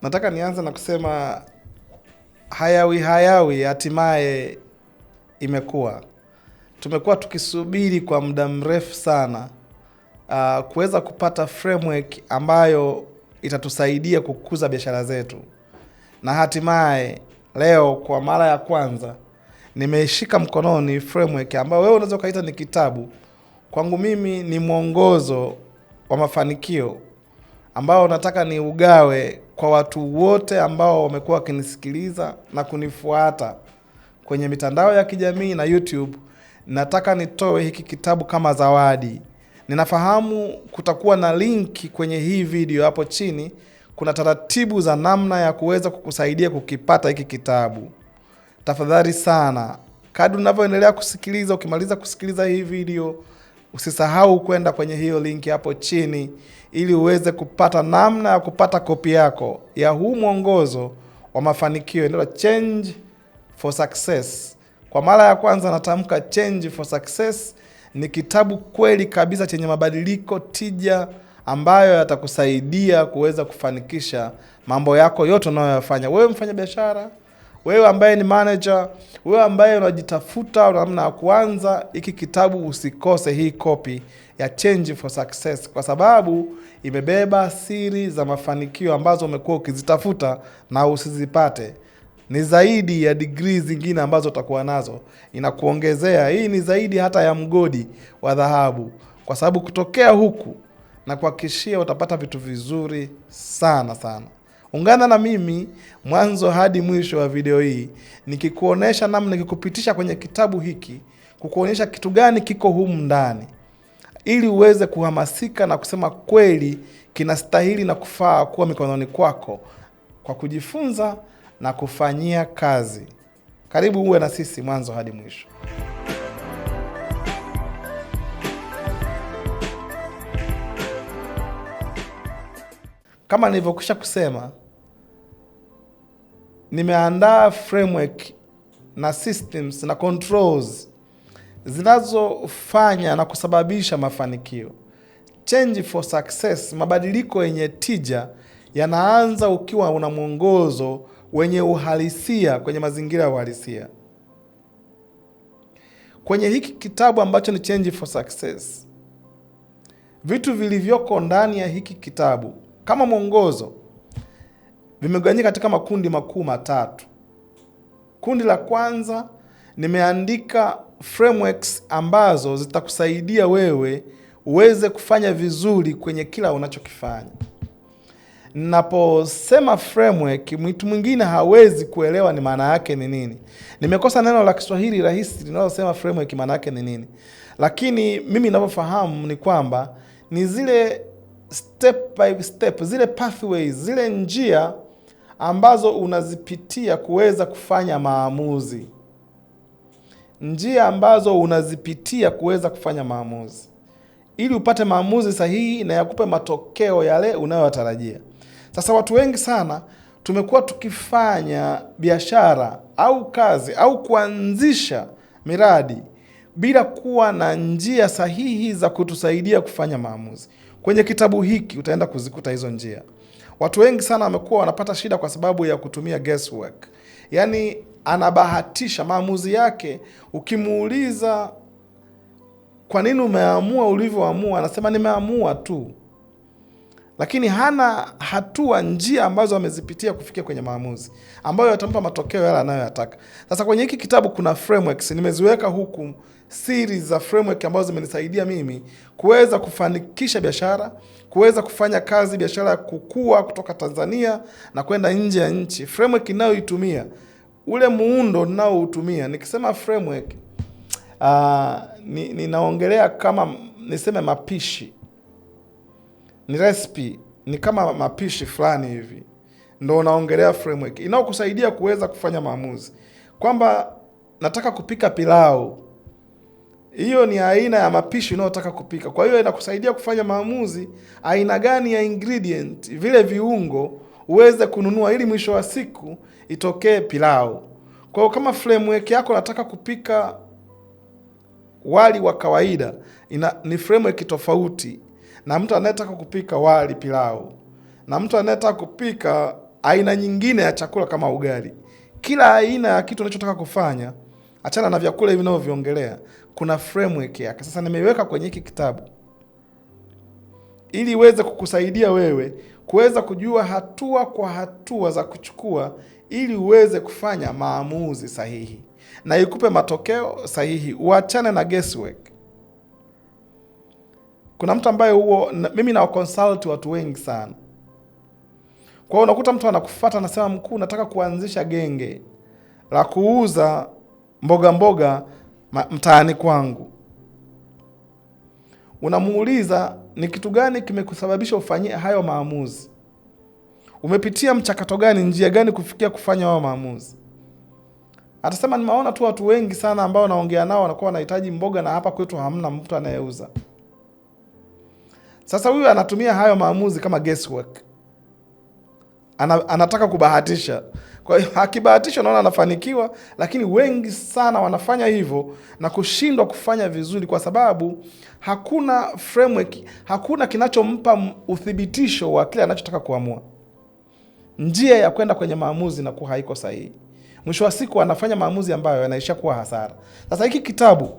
Nataka nianze na kusema hayawi hatimaye imekuwa. Tumekuwa tukisubiri kwa muda mrefu sana kuweza kupata framework ambayo itatusaidia kukuza biashara zetu. Na hatimaye leo kwa mara ya kwanza nimeshika mkononi framework ambayo wewe unaweza kaita ni kitabu. Kwangu mimi ni mwongozo wa mafanikio ambao nataka ni ugawe kwa watu wote ambao wamekuwa wakinisikiliza na kunifuata kwenye mitandao ya kijamii na YouTube. Nataka nitoe hiki kitabu kama zawadi. Ninafahamu kutakuwa na linki kwenye hii video hapo chini. Kuna taratibu za namna ya kuweza kukusaidia kukipata hiki kitabu. Tafadhali sana, kadri unavyoendelea kusikiliza, ukimaliza kusikiliza hii video, usisahau kwenda kwenye hiyo linki hapo chini ili uweze kupata namna ya kupata kopi yako ya huu mwongozo wa mafanikio, ndio Change for Success. Kwa mara ya kwanza natamka Change for Success. Ni kitabu kweli kabisa chenye mabadiliko tija ambayo yatakusaidia kuweza kufanikisha mambo yako yote unayoyafanya. Wewe mfanya biashara, wewe ambaye ni manager, wewe ambaye unajitafuta namna ya kuanza, hiki kitabu usikose hii kopi ya Change for Success, kwa sababu imebeba siri za mafanikio ambazo umekuwa ukizitafuta na usizipate. Ni zaidi ya degree zingine ambazo utakuwa nazo. Inakuongezea, hii ni zaidi hata ya mgodi wa dhahabu, kwa sababu kutokea huku na kuhakikishia utapata vitu vizuri sana sana. Ungana na mimi mwanzo hadi mwisho wa video hii nikikuonesha namna, nikikupitisha kwenye kitabu hiki, kukuonyesha kitu gani kiko humu ndani, ili uweze kuhamasika na kusema kweli kinastahili na kufaa kuwa mikononi kwako kwa kujifunza na kufanyia kazi. Karibu uwe na sisi mwanzo hadi mwisho. Kama nilivyokwisha kusema, nimeandaa framework na systems na controls zinazofanya na kusababisha mafanikio. Change for Success, mabadiliko yenye tija, yanaanza ukiwa una mwongozo wenye uhalisia kwenye mazingira ya uhalisia. Kwenye hiki kitabu ambacho ni Change for Success, vitu vilivyoko ndani ya hiki kitabu kama mwongozo vimegawanyika katika makundi makuu matatu. Kundi la kwanza, nimeandika frameworks ambazo zitakusaidia wewe uweze kufanya vizuri kwenye kila unachokifanya. Ninaposema framework, mtu mwingine hawezi kuelewa ni maana yake ni nini. Nimekosa neno la Kiswahili rahisi linalosema framework maana yake ni nini. Lakini mimi ninavyofahamu ni kwamba ni zile step by step, zile pathways, zile njia ambazo unazipitia kuweza kufanya maamuzi. Njia ambazo unazipitia kuweza kufanya maamuzi, ili upate maamuzi sahihi na yakupe matokeo yale unayotarajia. Sasa watu wengi sana tumekuwa tukifanya biashara au kazi au kuanzisha miradi bila kuwa na njia sahihi za kutusaidia kufanya maamuzi. Kwenye kitabu hiki utaenda kuzikuta hizo njia. Watu wengi sana wamekuwa wanapata shida kwa sababu ya kutumia guesswork. Yaani anabahatisha maamuzi yake. Ukimuuliza kwa nini umeamua ulivyoamua, anasema nimeamua tu. Lakini hana hatua, njia ambazo amezipitia kufikia kwenye maamuzi ambayo yatampa matokeo yale anayoyataka. Sasa kwenye hiki kitabu kuna frameworks nimeziweka huku, series za framework ambazo zimenisaidia mimi kuweza kufanikisha biashara, kuweza kufanya kazi biashara kukua kutoka Tanzania na kwenda nje ya nchi. Framework ninayoitumia, ule muundo ninaoutumia, nikisema framework ninaongelea kama niseme mapishi. Ni recipe, ni kama mapishi fulani hivi. Ndio naongelea framework inayokusaidia kuweza kufanya maamuzi. Kwamba nataka kupika pilau. Hiyo ni aina ya mapishi unayotaka kupika. Kwa hiyo inakusaidia kufanya maamuzi aina gani ya ingredient, vile viungo uweze kununua ili mwisho wa siku itokee pilau. Kwa hiyo kama framework yako nataka kupika wali wa kawaida, ni framework tofauti na mtu anayetaka kupika wali pilau, na mtu anayetaka kupika aina nyingine ya chakula kama ugali. Kila aina ya kitu unachotaka kufanya, achana na vyakula hivi ninavyoviongelea, kuna framework yake. Sasa nimeiweka kwenye hiki kitabu ili iweze kukusaidia wewe kuweza kujua hatua kwa hatua za kuchukua ili uweze kufanya maamuzi sahihi na ikupe matokeo sahihi, uachane na guesswork. Kuna mtu ambaye mimi na consult watu wengi sana. Kwa hiyo unakuta mtu anakufuata anasema, mkuu, nataka kuanzisha genge la kuuza mboga mtaani kwangu. Unamuuliza ni kitu gani kimekusababisha ufanyie hayo maamuzi? Umepitia mchakato gani, njia gani kufikia kufanya hayo maamuzi? Atasema nimeona tu watu wengi sana ambao naongea nao wanakuwa wanahitaji mboga na hapa kwetu hamna mtu anayeuza. Sasa huyu anatumia hayo maamuzi kama guesswork. Anataka kubahatisha. Kwa hiyo akibahatisha naona anafanikiwa, lakini wengi sana wanafanya hivyo na kushindwa kufanya vizuri kwa sababu hakuna framework, hakuna kinachompa uthibitisho wa kile anachotaka kuamua. Njia ya kwenda kwenye maamuzi na kuwa haiko sahihi. Mwisho wa siku anafanya maamuzi ambayo yanaisha kuwa hasara. Sasa hiki kitabu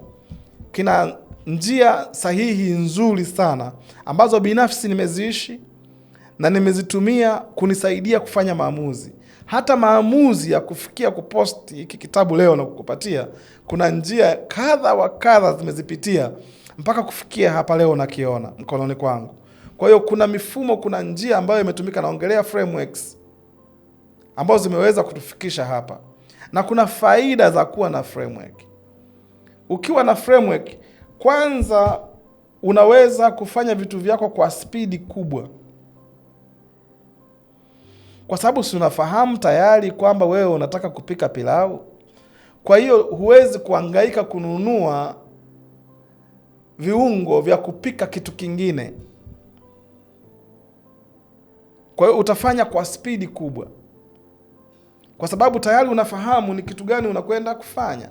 kina njia sahihi nzuri sana ambazo binafsi nimeziishi na nimezitumia kunisaidia kufanya maamuzi. Hata maamuzi ya kufikia kuposti hiki kitabu leo na kukupatia, kuna njia kadha wa kadha zimezipitia mpaka kufikia hapa leo nakiona mkononi kwangu. Kwa hiyo kuna mifumo, kuna njia ambayo imetumika, naongelea frameworks ambazo zimeweza kutufikisha hapa. Na kuna faida za kuwa na framework. Ukiwa na framework, kwanza unaweza kufanya vitu vyako kwa spidi kubwa. Kwa sababu si unafahamu tayari kwamba wewe unataka kupika pilau. Kwa hiyo huwezi kuhangaika kununua viungo vya kupika kitu kingine. Kwa hiyo utafanya kwa spidi kubwa, kwa sababu tayari unafahamu ni kitu gani unakwenda kufanya.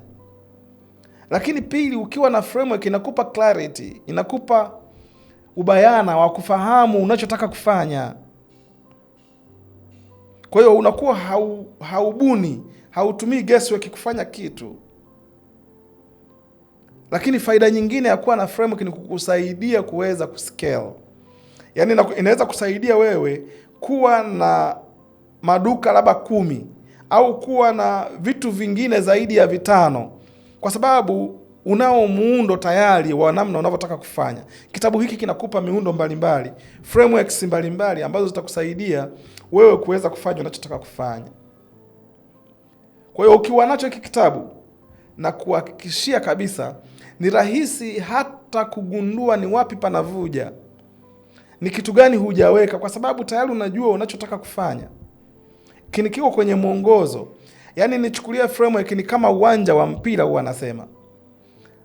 Lakini pili, ukiwa na framework inakupa clarity, inakupa ubayana wa kufahamu unachotaka kufanya. Kwa hiyo unakuwa haubuni, hautumii guesswork kufanya kitu. Lakini faida nyingine ya kuwa na framework ni kukusaidia kuweza kuscale. Yaani inaweza kusaidia wewe kuwa na maduka labda 10 au kuwa na vitu vingine zaidi ya 5, kwa sababu unao muundo tayari wa namna unavyotaka kufanya. Kitabu hiki kinakupa miundo mbalimbali, frameworks mbalimbali ambazo zitakusaidia wewe kuweza kufanya unachotaka kufanya. Kwa hiyo ukiwa nacho hiki kitabu, na kuhakikishia kabisa ni rahisi hata kugundua ni wapi panavuja, ni kitu gani hujaweka, kwa sababu tayari unajua unachotaka kufanya. Kinikiwa kwenye mwongozo. Yaani nichukulia framework ni kama uwanja wa mpira, huwa nasema.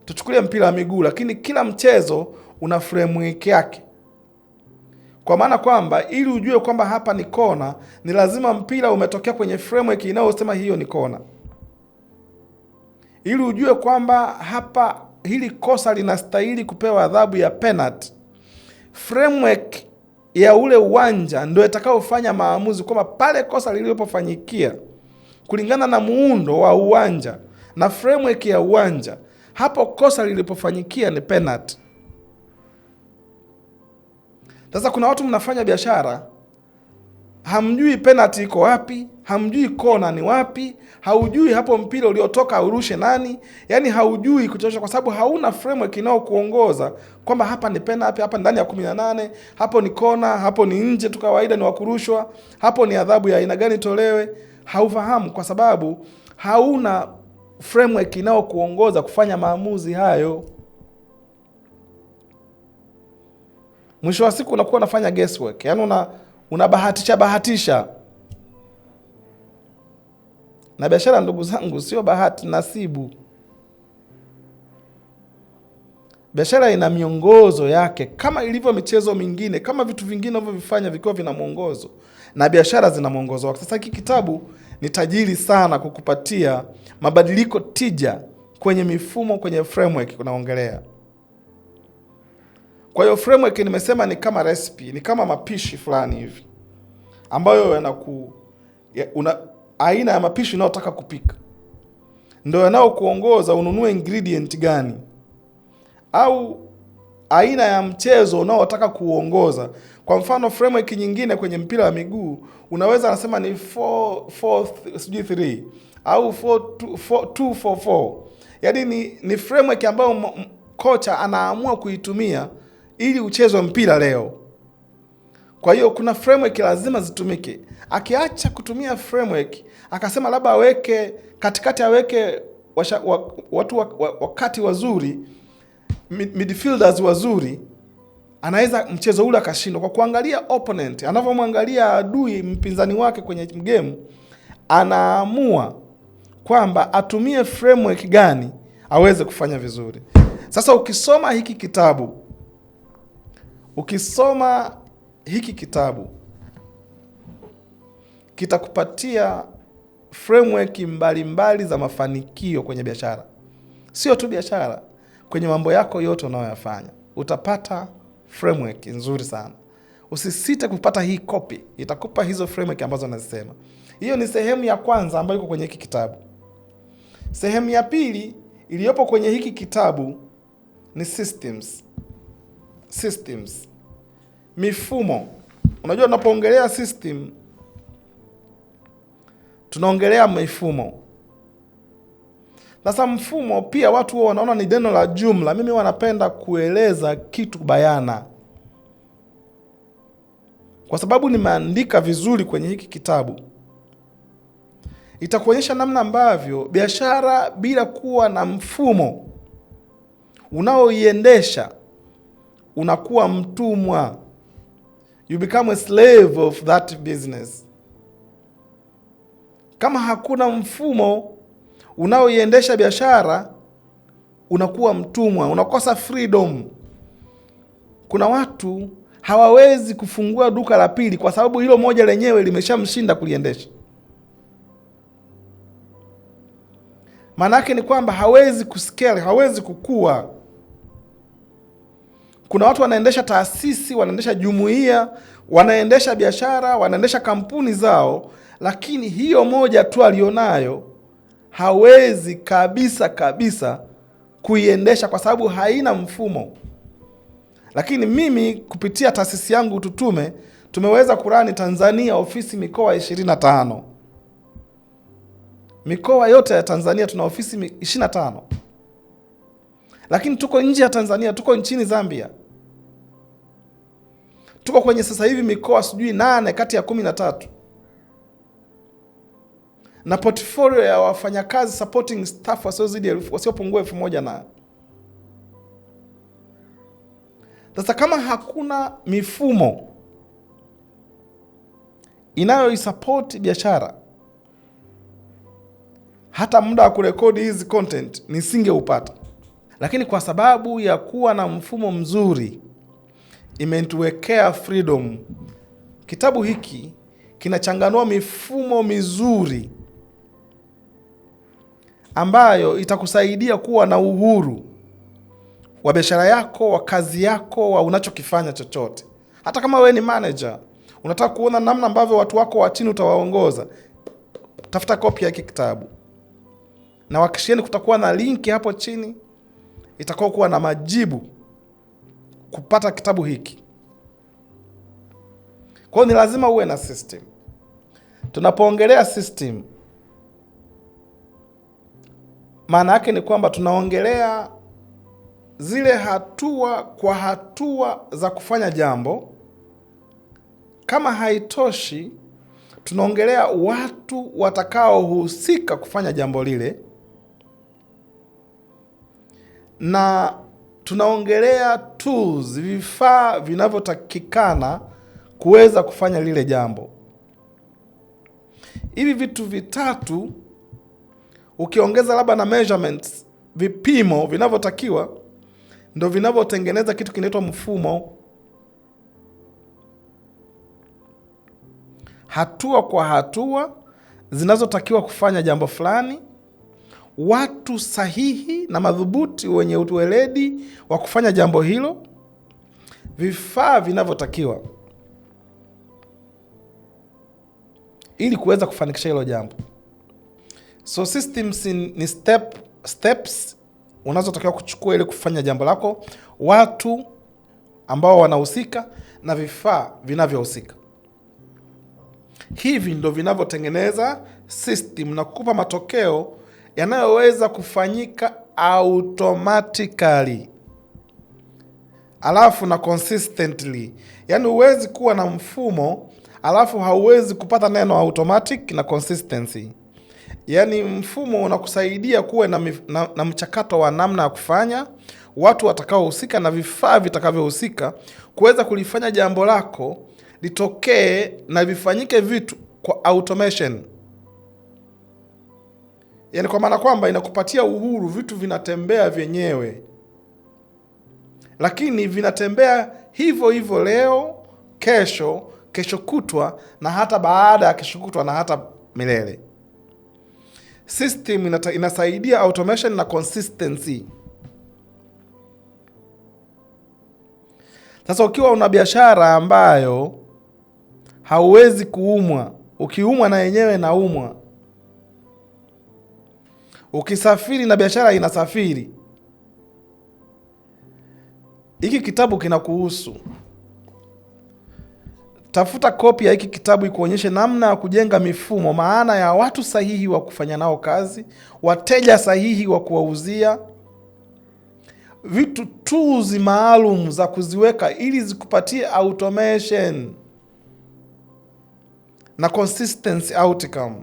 Tuchukulie mpira wa miguu, lakini kila mchezo una framework yake. Kwa maana kwamba ili ujue kwamba hapa ni kona, ni lazima mpira umetokea kwenye framework inayosema hiyo ni kona. Ili ujue kwamba hapa hili kosa linastahili kupewa adhabu ya penalty, framework ya ule uwanja ndio itakayofanya maamuzi kwamba pale kosa lilipofanyikia kulingana na muundo wa uwanja na framework ya uwanja, hapo kosa lilipofanyikia ni penalty. Sasa kuna watu mnafanya biashara, hamjui penalty iko wapi, hamjui kona ni wapi, haujui hapo mpira uliotoka urushe nani, yani haujui kutosha, kwa sababu hauna framework inayokuongoza kwamba hapa ni penalty, hapa ndani ya 18, hapo ni kona, hapo ni nje tu kawaida ni wakurushwa, hapo ni adhabu ya aina gani tolewe. Haufahamu kwa sababu hauna framework inayokuongoza kufanya maamuzi hayo. Mwisho wa siku unakuwa unafanya guesswork, yani unabahatisha. Na biashara, ndugu zangu, sio bahati nasibu. Biashara ina miongozo yake kama ilivyo michezo mingine, kama vitu vingine unavyofanya vikiwa vina mwongozo, na biashara zina mwongozo wake. Sasa hiki kitabu ni tajiri sana kukupatia mabadiliko tija kwenye mifumo, kwenye framework kunaongelea. Kwa hiyo framework nimesema ni kama recipe, ni kama mapishi fulani hivi ambayo aina ya mapishi unayotaka kupika, ndio yanayokuongoza ununue ingredient gani, au aina ya mchezo unaotaka kuongoza. Kwa mfano framework nyingine kwenye mpira wa miguu unaweza nasema ni 4-4-3 au 4-2-4-4. Yaani ni framework ambayo kocha anaamua kuitumia ili uchezwe mpira leo. Kwa hiyo kuna framework lazima zitumike. Akiacha kutumia framework, akasema labda aweke katikati, aweke watu wakati wazuri, midfielders wazuri, anaweza mchezo ule akashindwa. Kwa kuangalia opponent, anavyomwangalia adui mpinzani wake kwenye game, anaamua kwamba atumie framework gani aweze kufanya vizuri. Sasa ukisoma hiki kitabu kitakupatia framework mbalimbali za mafanikio kwenye biashara. Sio tu biashara, kwenye mambo yako yote unayoyafanya utapata framework nzuri sana. Usisite kupata hii copy, itakupa hizo framework ambazo nazisema. Hiyo ni sehemu ya kwanza ambayo iko kwenye hiki kitabu. Sehemu ya pili iliyopo kwenye hiki kitabu ni systems. Mifumo. Unajua tunapoongelea system tunaongelea mifumo. Sasa mfumo pia watu wao wanaona ni neno la jumla. Mimi wanapenda kueleza kitu bayana. Kwa sababu nimeandika vizuri kwenye hiki kitabu, itakuonyesha namna ambavyo biashara bila kuwa na mfumo unaoiendesha unakuwa mtumwa. You become a slave of that business. Kama hakuna mfumo unaoiendesha biashara, unakuwa mtumwa, unakosa freedom. Kuna watu hawawezi kufungua duka la pili kwa sababu hilo moja lenyewe limeshamshinda kuliendesha. Maana yake ni kwamba hawezi kuscale, hawezi kukua. Kuna watu wanaendesha taasisi, wanaendesha jumuiya, wanaendesha biashara, wanaendesha kampuni zao, lakini hiyo moja tu alionayo hawezi kabisa kuiendesha kwa sababu haina mfumo. Lakini mimi kupitia taasisi yangu Tutume tumeweza kurani Tanzania ofisi mikoa 25. Mikoa yote ya Tanzania tuna ofisi 25. Lakini tuko nje ya Tanzania, tuko nchini Zambia. Tuko kwenye sasa hivi mikoa 8 kati ya 13. Na portfolio ya wafanyakazi supporting staff wasiopungua 1000 na. Sasa kama hakuna mifumo inayoisupport biashara, hata muda wa kurekodi hizi content nisingeupata. Lakini kwa sababu ya kuwa na mfumo mzuri, imetuwekea freedom. Kitabu hiki kinachanganua mifumo mizuri ambayo itakusaidia kuwa na uhuru wa biashara yako, wa kazi yako, wa unachokifanya chochote. Hata kama wewe ni manager, unataka kuona namna ambavyo watu wako wa chini utawaongoza, tafuta copy ya hiki kitabu. Na wakishieni kutakuwa na link hapo chini, itakuwa kuwa na majibu kupata kitabu hiki. Kwa hiyo ni lazima uwe na system. Tunapoongelea system, maana yake ni kwamba tunaongelea zile hatua kwa hatua za kufanya jambo. Kama haitoshi, tunaongelea watu watakaohusika kufanya jambo lile, na tunaongelea tools, vifaa vinavyotakikana kuweza kufanya lile jambo. Hivi vitu vitatu ukiongeza labda na measurements, vipimo vinavyotakiwa, ndio vinavyotengeneza kitu kinaitwa mfumo. Hatua kwa hatua zinazotakiwa kufanya jambo fulani, watu sahihi na madhubuti wenye uweledi wa kufanya jambo hilo, vifaa vinavyotakiwa. ili kuweza kufanikisha hilo jambo. So systems ni steps unazotakiwa kuchukua ili kufanya jambo lako, watu ambao wanahusika na vifaa vinavyohusika. Hivi ndo vinavyotengeneza system na kukupa matokeo yanayoweza kufanyika automatically, alafu na consistently. Yani huwezi kuwa na mfumo alafu hauwezi kupata neno automatic na consistency. Yani mfumo unakusaidia kuwe na mchakato wa namna ya kufanya, watu watakaohusika na vifaa vitakavyohusika kuweza kulifanya jambo lako litokee na vifanyike vitu kwa automation. Yani kwa maana kwamba inakupatia uhuru, vitu vinatembea vyenyewe. Lakini vinatembea hivyo hivyo leo, kesho kutwa, na hata baada ya kesho kutwa, na hata milele. System inasaidia automation na consistency. Sasa ukiwa una biashara ambayo hauwezi kuumwa, ukiumwa na yenyewe naumwa, ukisafiri na biashara inasafiri, hiki kitabu kinakuhusu. Tafuta kopi ya hiki kitabu ikuonyeshe namna ya kujenga mifumo, maana ya watu sahihi wa kufanya nao kazi, wateja sahihi wa kuwauzia, vitu tools maalum za kuziweka ili zikupatie automation na consistency outcome.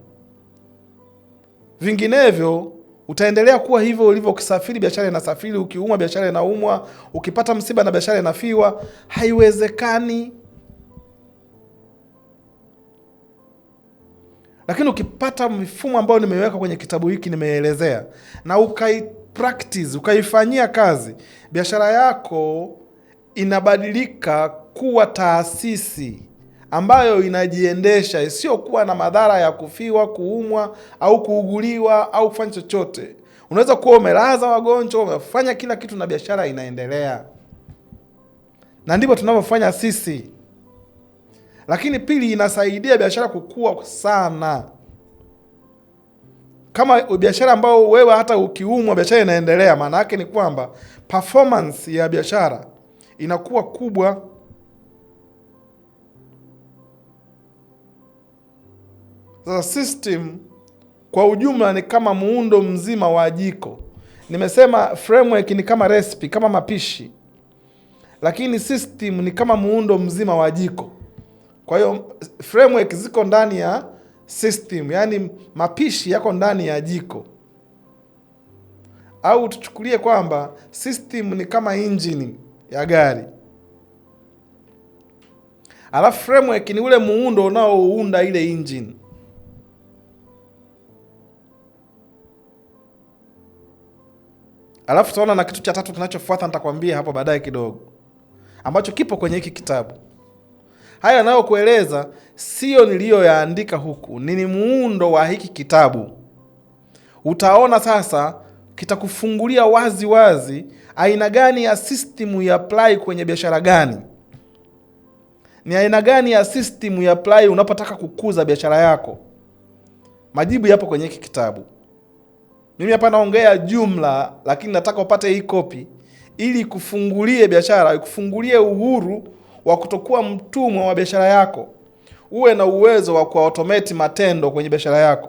Vinginevyo utaendelea kuwa hivyo ulivyo. Ukisafiri biashara inasafiri, ukiumwa biashara inaumwa, ukipata msiba na biashara inafiwa. Haiwezekani. Lakini ukipata mifumo ambayo nimeiweka kwenye kitabu hiki, nimeelezea, na practice, ukaifanyia kazi, biashara yako inabadilika kuwa taasisi ambayo inajiendesha, sio kuwa na madhara ya kufiwa, kuumwa au kuuguliwa au kufanya chochote. Unaweza kuwa umelaza wagonjwa, umefanya kila kitu na biashara inaendelea. Na ndivyo tunavyofanya sisi. Lakini pili, inasaidia biashara kukua sana. Kama biashara ambao wewe hata ukiumwa biashara inaendelea, maana yake ni kwamba performance ya biashara inakuwa kubwa. Sasa system kwa ujumla ni kama muundo mzima wa jiko. Nimesema framework ni kama recipe, kama mapishi. Lakini system ni kama muundo mzima wa jiko. Kwa hiyo framework ziko ndani ya system, yani mapishi yako ndani ya jiko. Au tuchukulie kwamba system ni kama engine ya gari, alafu framework ni ule muundo unaounda ile engine. Alafu tutaona na kitu cha tatu kinachofuata, nitakwambia hapo baadaye kidogo, ambacho kipo kwenye hiki kitabu. Haya nayo kueleza sio niliyoyaandika huku, ni muundo wa hiki kitabu. Utaona sasa, kitakufungulia wazi wazi aina gani ya system ya apply kwenye biashara gani. Ni aina gani ya system ya apply unapotaka kukuza biashara yako. Majibu yapo kwenye hiki kitabu. Mimi hapa naongea jumla, lakini nataka upate hii copy ili kufungulie biashara, kufungulie uhuru wa kutokuwa mtumwa wa biashara yako. Uwe na uwezo wa kuautomate matendo kwenye biashara yako.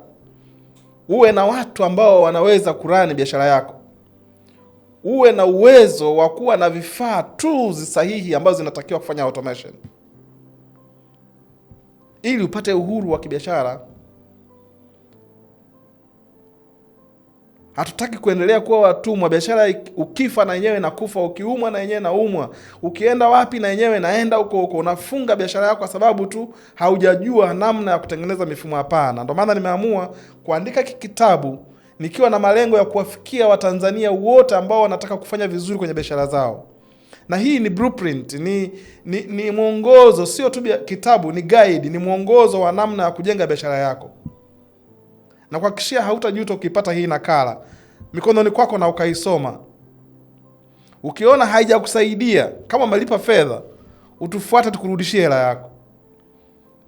Uwe na watu ambao wanaweza kurani biashara yako. Uwe na uwezo wa kuwa na vifaa, tools sahihi ambazo zinatakiwa kufanya automation, ili upate uhuru wa kibiashara. Hatutaki kuendelea kuwa watumwa. Biashara ukifa na yenyewe nakufa, ukiumwa na yenyewe naumwa, ukienda wapi na yenyewe naenda huko huko. Unafunga biashara yako kwa sababu tu haujajua namna ya kutengeneza mifumo. Hapana. Ndio maana nimeamua kuandika hiki kitabu nikiwa na malengo ya kuwafikia Watanzania wote ambao wanataka kufanya vizuri kwenye biashara zao. Na hii ni blueprint, ni mwongozo, sio tu kitabu, ni guide, ni mwongozo wa namna ya kujenga biashara yako. Na kuhakikishia hautajuta ukipata hii nakala mikononi kwako na ukaisoma. Ukiona haijakusaidia, kama umelipa fedha, utufuate tukurudishie hela yako.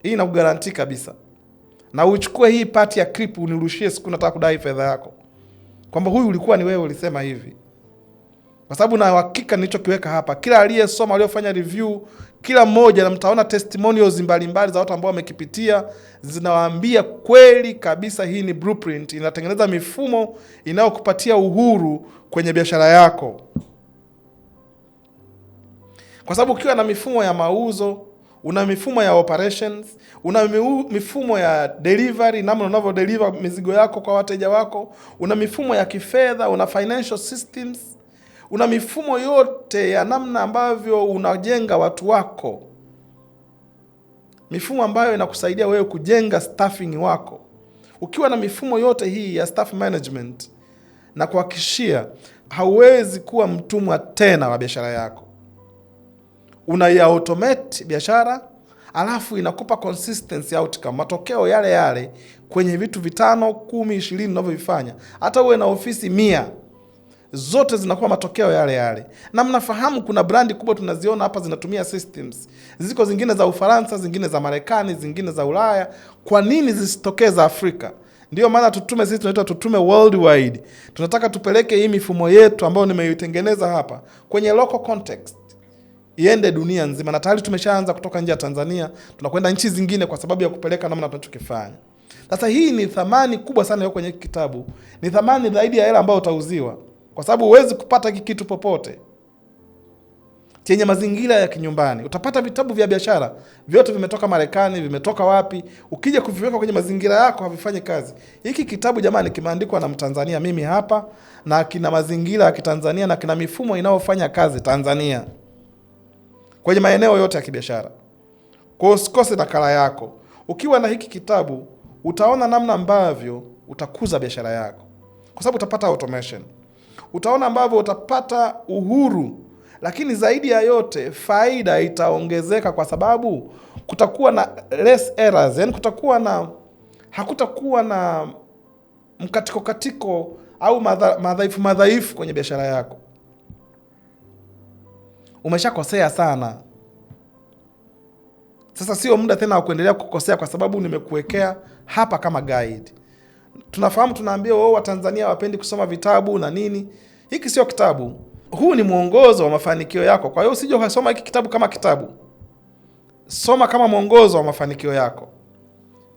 Hii nakugaranti kabisa. na uchukue hii part ya clip unirushie siku nataka kudai fedha yako, kwamba huyu ulikuwa ni wewe ulisema hivi. Kwa sababu na hakika nilichokiweka hapa, kila aliyesoma, aliyofanya review, kila mmoja, na mtaona testimonials mbalimbali za watu ambao wamekipitia, zinawaambia kweli kabisa hii ni blueprint, inatengeneza mifumo inayokupatia uhuru kwenye biashara yako. Kwa sababu ukiwa na mifumo ya mauzo, una mifumo ya operations, una mifumo ya delivery, namna unavyo deliver mizigo yako kwa wateja wako, una mifumo ya kifedha, una financial systems, una mifumo yote ya namna ambavyo unajenga watu wako, mifumo ambayo inakusaidia wewe kujenga staffing wako. Ukiwa na mifumo yote hii ya staff management, na kuhakikishia hauwezi kuwa mtumwa tena wa biashara yako. Automate biashara, alafu inakupa consistency outcome, matokeo yale yale kwenye vitu 5, 10, 20 unavyovifanya. Hata uwe na ofisi 100, zote zinakuwa matokeo yale yale. Na mnafahamu kuna brandi kubwa tunaziona hapa zinatumia systems. Ziko zingine za Ufaransa, zingine za Marekani, zingine za Ulaya. Kwa nini zisitokee za Afrika? Ndio maana Tutume sisi tunaitwa Tutume Worldwide. Tunataka tupeleke hii mifumo yetu ambayo nimeitengeneza hapa kwenye local context, iende dunia nzima, na tayari tumeshaanza kutoka nje ya Tanzania, tunakwenda nchi zingine kwa sababu ya kupeleka namna tunachokifanya. Sasa hii ni thamani kubwa sana kwenye kitabu. Ni thamani zaidi ya hela ambayo utauziwa, kwa sababu huwezi kupata hiki kitu popote chenye mazingira ya kinyumbani. Utapata vitabu vya biashara vyote vimetoka Marekani, vimetoka wapi, ukija kuviweka kwenye mazingira yako havifanye kazi. Hiki kitabu jamani kimeandikwa na Mtanzania, mimi hapa, na kina mazingira ya Kitanzania na kina mifumo inayofanya kazi Tanzania kwenye maeneo yote ya kibiashara. Kwa usikose nakala yako. Ukiwa na hiki kitabu utaona namna ambavyo utakuza biashara yako, kwa sababu utapata automation. Utaona ambavyo utapata uhuru, lakini zaidi ya yote faida itaongezeka, kwa sababu kutakuwa na less errors, yani hakutakuwa na mkatiko au madhaifu kwenye biashara yako. Umeshakosea sana. Sasa sio muda tena wa kuendelea kukosea, kwa sababu nimekuwekea hapa kama guide. Tunafahamu, tunaambia wao Watanzania wapendi kusoma vitabu na nini. Hiki sio kitabu. Huu ni mwongozo wa mafanikio yako. Kwa hiyo usije ukasoma hiki kitabu kama kitabu. Soma kama mwongozo wa mafanikio yako.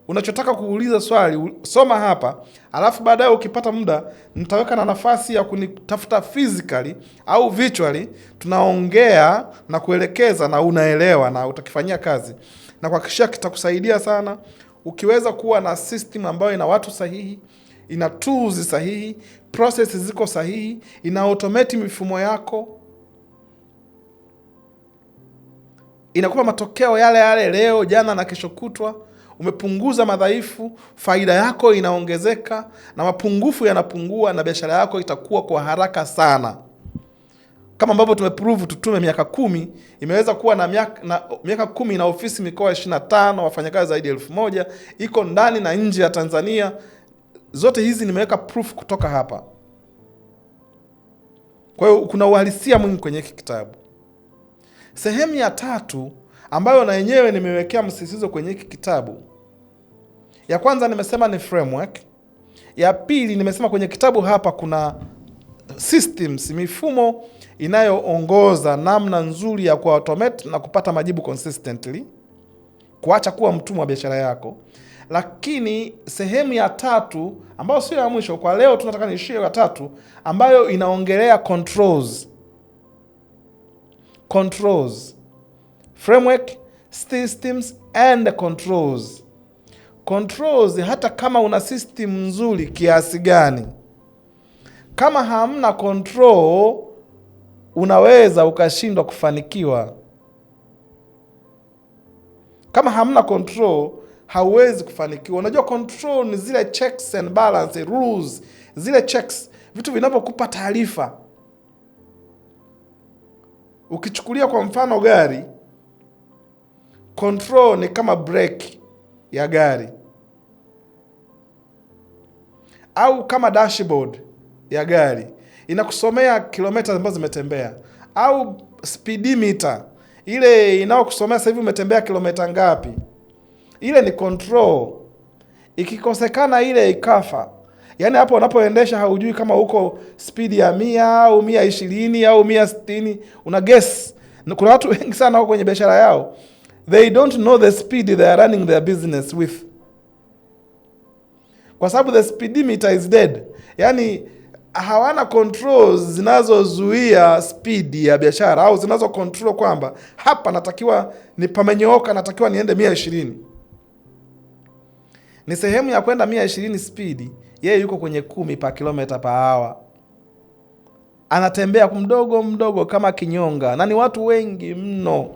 Unachotaka kuuliza swali, soma hapa, alafu baadaye ukipata muda nitaweka na nafasi ya kunitafuta physically au virtually, tunaongea na kuelekeza na unaelewa na utakifanyia kazi. Na kuhakikisha kitakusaidia sana ukiweza kuwa na system ambayo ina watu sahihi, ina tools sahihi, process ziko sahihi, ina automate mifumo yako, inakupa matokeo yale yale leo, jana na kesho kutwa. Umepunguza madhaifu, faida yako inaongezeka na mapungufu yanapungua, na biashara yako itakuwa kwa haraka sana. Kama ambavyo tumeprove Tutume miaka 10 imeweza kuwa na miaka 10 na ofisi mikoa 25, wafanyakazi zaidi ya 1000, iko ndani na nje ya Tanzania. Zote hizi nimeweka proof kutoka hapa. Kwa hiyo kuna uhalisia mwingi kwenye hiki kitabu. Sehemu ya 3 ambayo na yenyewe nimewekea msisitizo kwenye hiki kitabu, ya kwanza nimesema ni framework. Ya pili nimesema kwenye kitabu hapa kuna systems, mifumo inayoongoza namna nzuri ya kuautomate na kupata majibu consistently, kuacha kuwa mtumwa wa biashara yako. Lakini sehemu ya 3 ambayo sio ya mwisho kwa leo, tunataka niishie ya 3 ambayo inaongelea controls, framework, systems and controls. Controls, hata kama una system nzuri kiasi gani, kama hamna control unaweza ukashindwa kufanikiwa. Kama hamna control hauwezi kufanikiwa. Unajua control ni zile checks and balance, rules, zile checks, vitu vinavyokupa taarifa. Ukichukulia kwa mfano gari, control ni kama brake ya gari, au kama dashboard ya gari, inakusomea kilomita ambazo zimetembea, au speedometer ile inayokusomea sasa hivi umetembea kilomita ngapi. Ile ni control. Ikikosekana ile ikafa, yaani hapo unapoendesha haujui kama uko speed ya 100 au 120 au 160, una guess. Kuna watu wengi sana wako kwenye biashara yao, they don't know the speed they are running their business with, kwa sababu the speedometer is dead. Yaani hawana controls zinazozuia speed ya biashara, au zinazo control kwamba hapa natakiwa ni pamenyooka, natakiwa niende 120. Ni sehemu ya kwenda 120 speed, yeye yuko kwenye 10 per kilometer per hour. Anatembea mdogo mdogo kama kinyonga, na ni watu wengi mno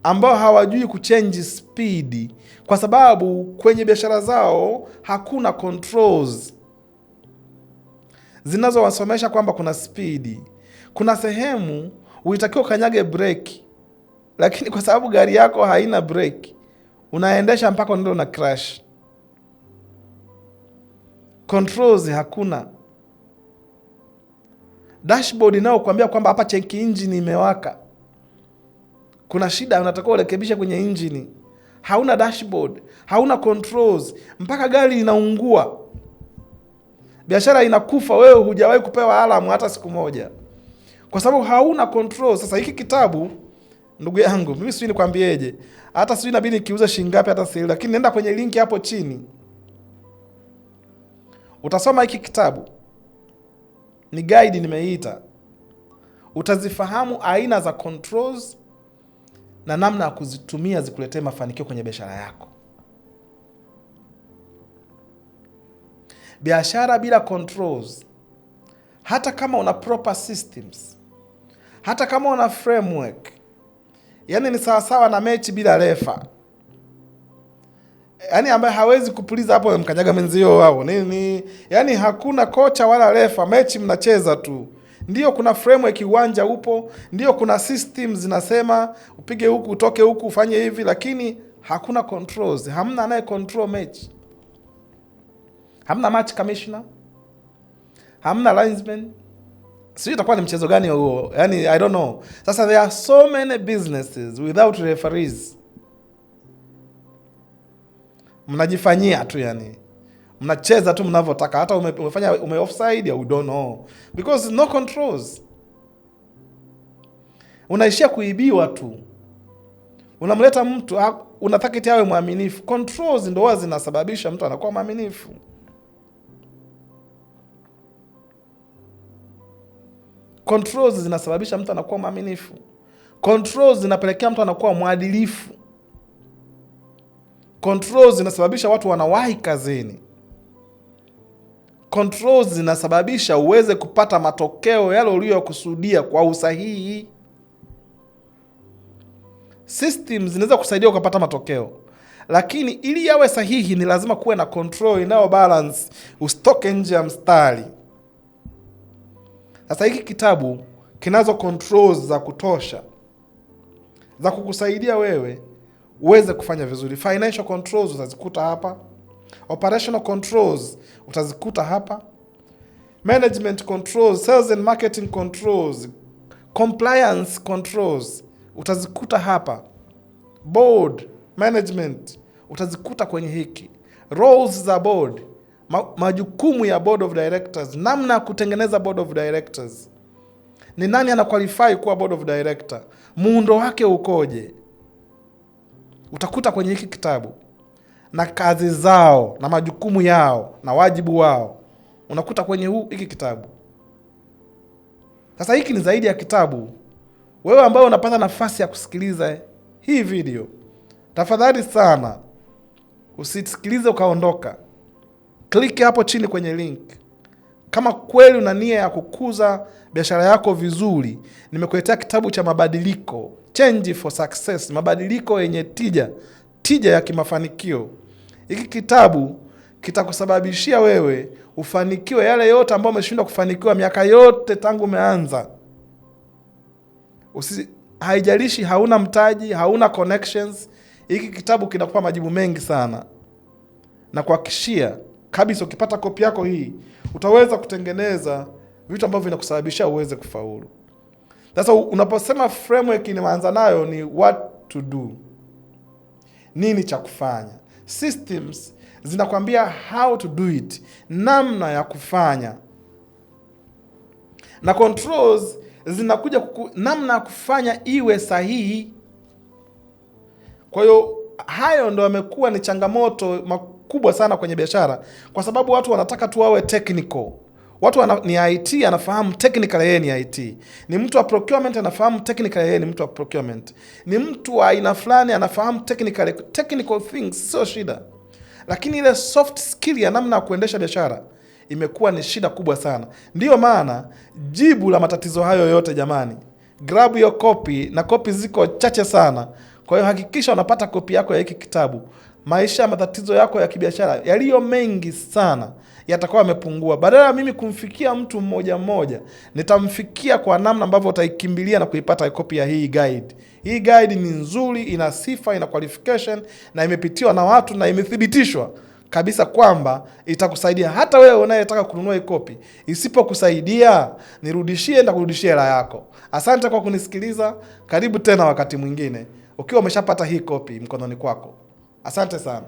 ambao hawajui kuchange speed, kwa sababu kwenye biashara zao hakuna controls zinazowasomesha kwamba kuna speed. Kuna sehemu ulitakiwa kanyage brake, lakini kwa sababu gari yako haina brake, unaendesha mpaka ndio na crash. Controls hakuna. Dashboard nao kuambia kwamba hapa check engine imewaka, kuna shida, unatakiwa urekebishe kwenye engine. Hauna dashboard, hauna controls, mpaka gari linaungua, biashara inakufa, wewe hujawahi kupewa alarm hata siku moja, kwa sababu hauna control. Sasa hiki kitabu, ndugu yangu, mimi sijui nikwambieje, hata sijui inabidi nikiuza shilingi ngapi hata sasa, lakini nenda kwenye linki hapo chini, utasoma hiki kitabu. Ni guide nimeita, utazifahamu aina za controls na namna ya kuzitumia zikuletee mafanikio kwenye biashara yako. Biashara bila controls, hata kama una proper systems, hata kama una framework, yani ni sawasawa na mechi bila refa. Yani ambaye hawezi kupuliza hapo mkanyaga menzio wao nini, yani hakuna kocha wala refa, mechi mnacheza tu. Ndio kuna framework, uwanja upo, ndio kuna systems zinasema upige huku, utoke huku, ufanye hivi, lakini hakuna controls. Hamna anaye control mechi. Hamna match commissioner, hamna linesman. Sio itakuwa ni mchezo gani huo? Yani I don't know. Sasa there are so many businesses without referees. Mnajifanyia tu, yani mnacheza tu mnavyotaka, hata umefanya offside au don't know, because no controls. Unaishia kuibiwa tu. Unamleta mtu, unataka eti awe mwaminifu. Controls ndio huwa zinasababisha mtu anakuwa mwaminifu. Controls zinasababisha mtu anakuwa mwaminifu. Controls zinapelekea mtu anakuwa mwadilifu. Controls zinasababisha watu wanawahi kazini. Controls zinasababisha uweze kupata matokeo yale uliyokusudia kwa usahihi. Systems zinaweza kusaidia ukapata matokeo, lakini ili yawe sahihi ni lazima kuwe na control inayo balance, usitoke nje ya mstari. Sasa hiki kitabu kinazo controls za kutosha za kukusaidia wewe uweze kufanya vizuri. Financial controls utazikuta hapa, operational controls utazikuta hapa, management controls, sales and marketing controls, compliance controls utazikuta hapa, board management utazikuta kwenye hiki, roles za board, majukumu ya board of directors, namna ya kutengeneza board of directors, ni nani ana qualify kuwa board of director, muundo wake ukoje, utakuta kwenye hiki kitabu, na kazi zao na majukumu yao na wajibu wao unakuta kwenye hiki kitabu. Sasa hiki ni zaidi ya kitabu. Wewe ambao unapata nafasi ya kusikiliza hii video, tafadhali sana usisikilize ukaondoka. Click hapo chini kwenye link. Kama kweli una nia ya kukuza biashara yako vizuri, nimekuletea kitabu cha mabadiliko, Change for Success, mabadiliko yenye tija ya kimafanikio. Hiki kitabu kitakusababishia wewe ufanikiwe yale yote ambayo umeshindwa kufanikiwa miaka yote tangu umeanza. Haijalishi hauna mtaji, hauna connections, hiki kitabu kinakupa majibu mengi sana. Na kuhakikishia kabisa ukipata kopi yako hii, utaweza kutengeneza vitu ambavyo vinakusababisha uweze kufaulu. Sasa unaposema framework inaanza nayo ni what to do. Nini cha kufanya? Systems zinakwambia how to do it, namna ya kufanya, na controls zinakuja namna ya kufanya iwe sahihi. Kwa hiyo hayo ndo yamekuwa ni changamoto makubwa sana kwenye biashara, kwa sababu watu wanataka tu wawe technical. Watu ni IT anafahamu technical, yeye ni IT. Ni mtu wa procurement anafahamu technical, yeye ni mtu wa procurement. Ni mtu wa aina fulani anafahamu technical things, sio shida. Lakini ile soft skill ya namna ya kuendesha biashara imekuwa ni shida kubwa sana. Ndiyo maana jibu la matatizo hayo yote jamani, grab your copy, na copy ziko chache sana. Kwa hiyo hakikisha unapata copy yako ya hiki kitabu. Maisha ya matatizo yako ya kibiashara yaliyo mengi sana yatakuwa yamepungua. Badala ya mimi kumfikia mtu mmoja mmoja, nitamfikia kwa namna ambavyo utaikimbilia na kuipata copy ya hii guide. Hii guide ni nzuri, ina sifa, ina qualification, na imepitiwa na watu na imethibitishwa kabisa kwamba itakusaidia. Hata wewe unayetaka kununua hii copy, isipokusaidia nirudishie, na kurudishia hela yako. Asante kwa kunisikiliza. Karibu tena wakati mwingine ukiwa umeshapata hii copy mkononi kwako. Asante sana.